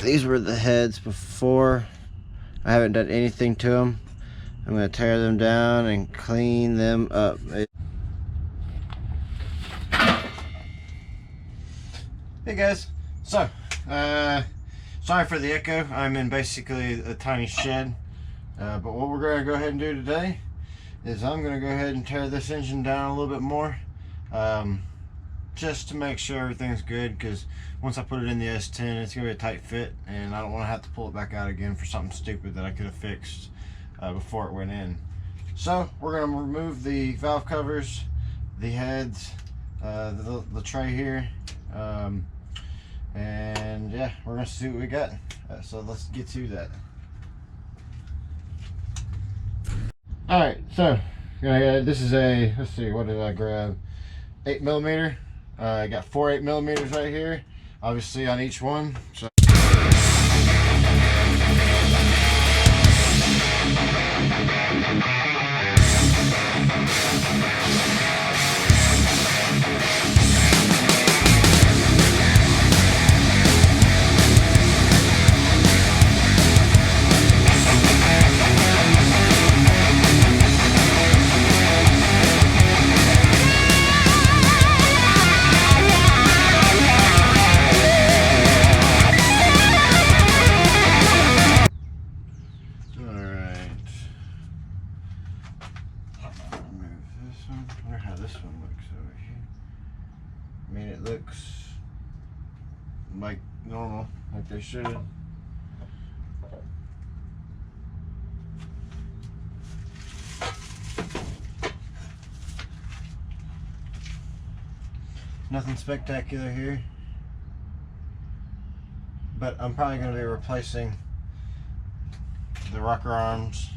These were the heads before. I haven't done anything to them. I'm going to tear them down and clean them up. Hey guys, so sorry for the echo. I'm in basically a tiny shed, but what we're going to go ahead and do today is I'm going to go ahead and tear this engine down a little bit more, just to make sure everything's good, because once I put it in the S10 it's going to be a tight fit and I don't want to have to pull it back out again for something stupid that I could have fixed before it went in. So we're going to remove the valve covers, the heads, the tray here, and yeah, we're gonna see what we got. So let's get to that. All right, so this is a, let's see, what did I grab? 8mm. I got 4 8mm right here, obviously on each one. So I mean, it looks like normal, like they should. Nothing spectacular here, but I'm probably going to be replacing the rocker arms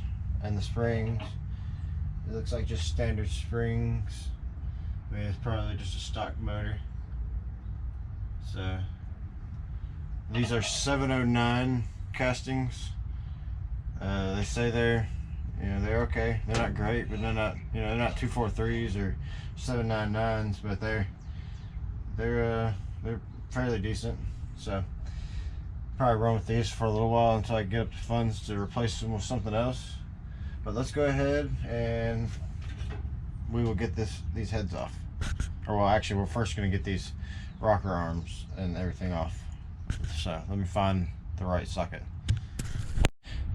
and the springs. It looks like just standard springs. I mean, it's probably just a stock motor. So these are 709 castings. They say they're okay. They're not great, but they're not, they're not 243s or 799s, but they're fairly decent. So probably run with these for a little while until I get up the funds to replace them with something else. But let's go ahead and we will get these heads off. Or well, actually, we're first going to get these rocker arms and everything off. So let me find the right socket.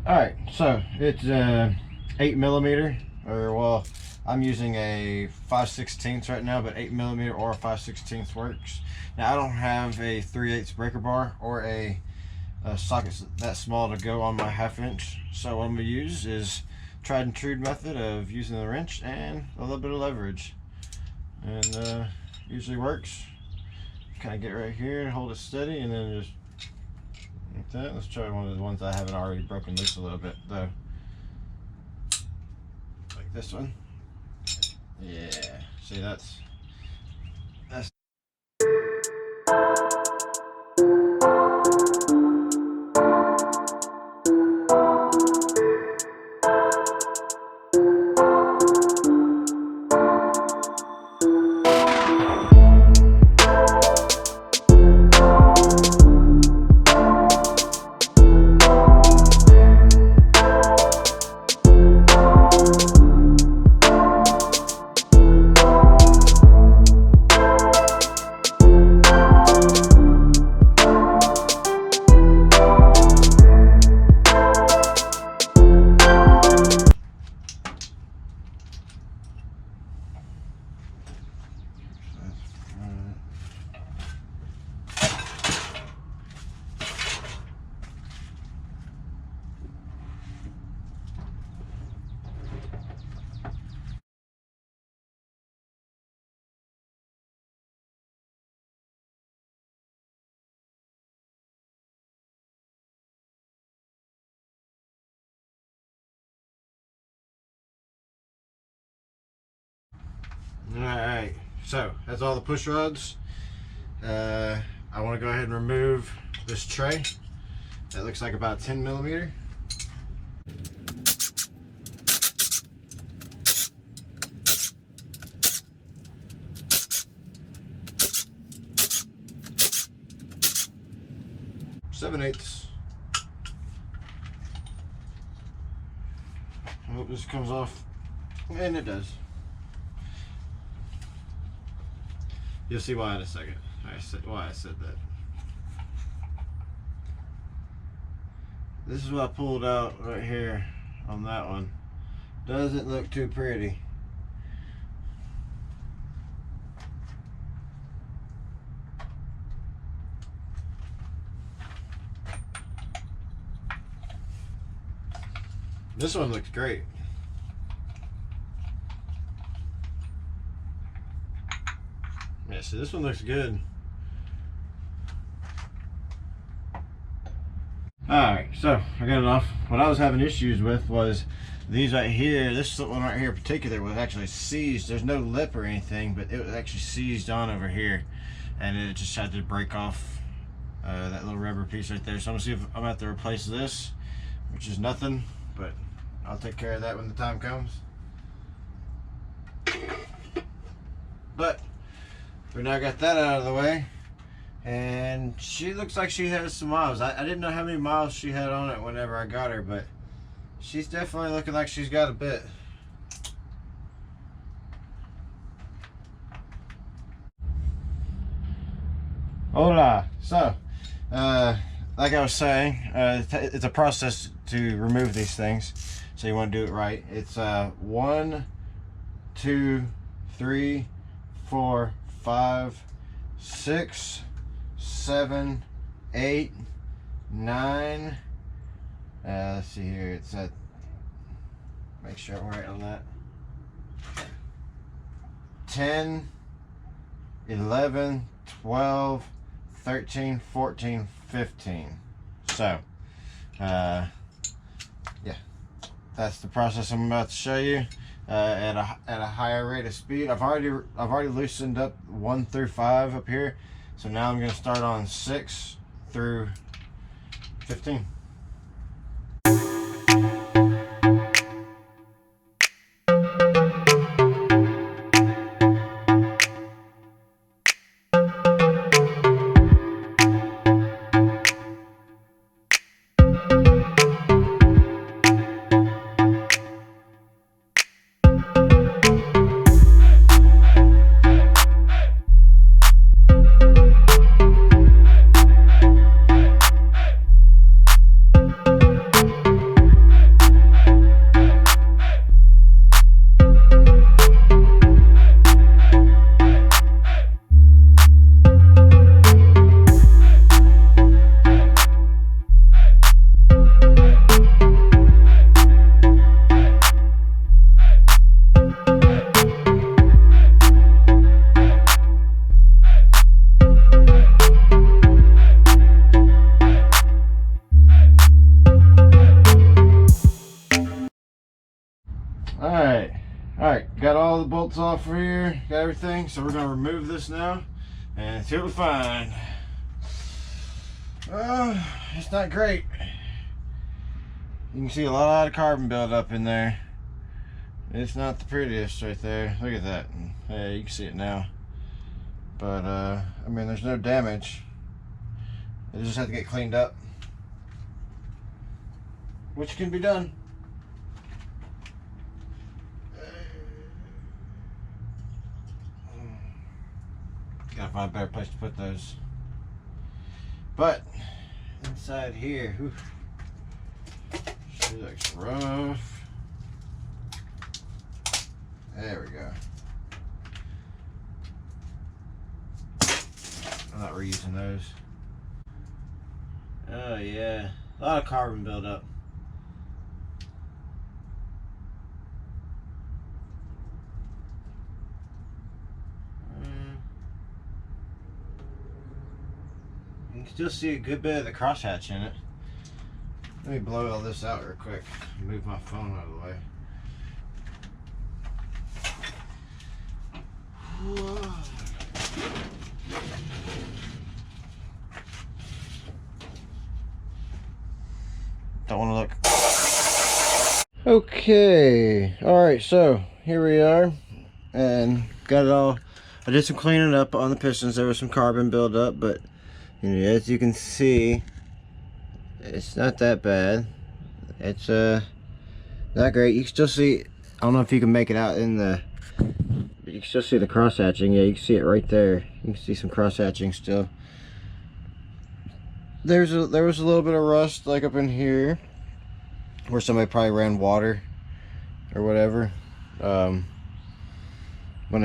Alright, so it's 8mm, or well, I'm using a 5/16 right now, but 8mm or a 5/16 works. Now I don't have a 3/8 breaker bar or a socket that small to go on my 1/2 inch. So what I'm going to use is tried and true method of using the wrench and a little bit of leverage, and usually works. Kind of get right here and hold it steady, and then just like that. Let's try one of the ones I haven't already broken loose a little bit though, like this one. Yeah, see, that's alright. So that's all the push rods. I want to go ahead and remove this tray. That looks like about 10mm. So 7/8. I hope this comes off, and it does. You'll see why in a second. Why I said that. This is what I pulled out right here on that one. Doesn't look too pretty. This one looks great. Yeah, so this one looks good. Alright, so I got it off. What I was having issues with was these right here. This one right here in particular was actually seized. There's no lip or anything, but it was actually seized on over here. And it just had to break off that little rubber piece right there. So I'm gonna see if I'm gonna have to replace this, which is nothing, but I'll take care of that when the time comes. But we now got that out of the way, and she looks like she has some miles. I didn't know how many miles she had on it whenever I got her, but she's definitely looking like she's got a bit. Hola. So like I was saying, it's a process to remove these things, so you want to do it right. It's 1, 2, 3, 4, 5, 6, 7, 8, 9. Let's see here. It's at. Make sure I'm right on that. 10, 11, 12, 13, 14, 15. So, yeah, that's the process I'm about to show you at a higher rate of speed. I've already loosened up 1 through 5 up here, so now I'm going to start on 6 through 15. Alright, got all the bolts off here, got everything, so we're going to remove this now and see what we find. It's not great. You can see a lot of carbon buildup in there. It's not the prettiest right there. Look at that. Yeah, you can see it now. But, I mean, there's no damage. It just had to get cleaned up, which can be done. Gotta find a better place to put those. But inside here, whew, she looks rough. There we go. I'm not reusing those. Oh yeah, a lot of carbon buildup. You can still see a good bit of the crosshatch in it. Let me blow all this out real quick. Move my phone out of the way. Whoa. Don't want to look. Okay, alright, so here we are, and got it all. I did some cleaning up on the pistons. There was some carbon buildup, but you know, as you can see, It's not that bad. It's not great. You can still see, I don't know if you can make it out in the, but you can still see the cross hatching. Yeah, you can see it right there. You can see some cross hatching still. There was a little bit of rust like up in here where somebody probably ran water or whatever. Went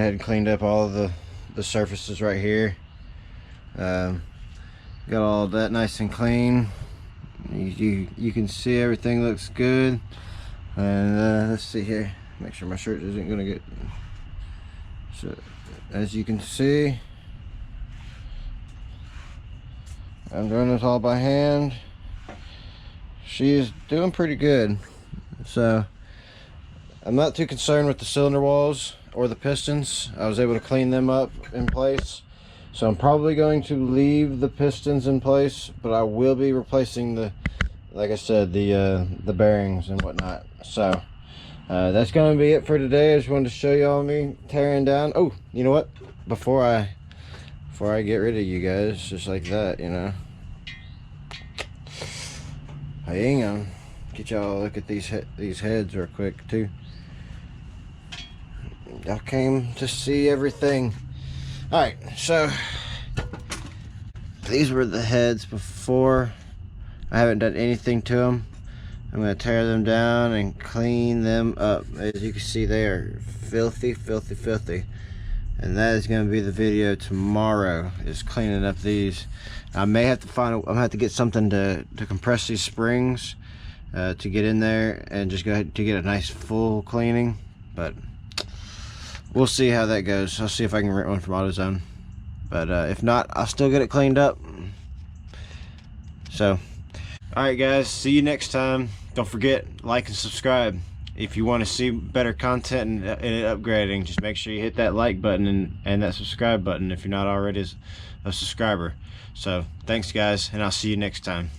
ahead and cleaned up all of the surfaces right here. Got all that nice and clean. You can see everything looks good. And let's see here, make sure my shirt isn't gonna get, so as you can see, I'm doing this all by hand. She is doing pretty good, so I'm not too concerned with the cylinder walls or the pistons. I was able to clean them up in place, so I'm probably going to leave the pistons in place, but I will be replacing the, like I said, the bearings and whatnot. So that's gonna be it for today. I just wanted to show y'all me tearing down. Oh, you know what, before I get rid of you guys just like that, you know, hang on, get y'all a look at these heads real quick too. Y'all came to see everything. All right, so these were the heads before. I haven't done anything to them. I'm going to tear them down and clean them up. As you can see, they are filthy, filthy, filthy. And that is going to be the video tomorrow, is cleaning up these. I may have to I'm going to have to get something to compress these springs to get in there and just go ahead to get a nice full cleaning. But we'll see how that goes. I'll see if I can rent one from AutoZone. But if not, I'll still get it cleaned up. So, alright guys, see you next time. Don't forget, like and subscribe. If you want to see better content and it upgrading, just make sure you hit that like button and that subscribe button if you're not already a subscriber. So, thanks guys, and I'll see you next time.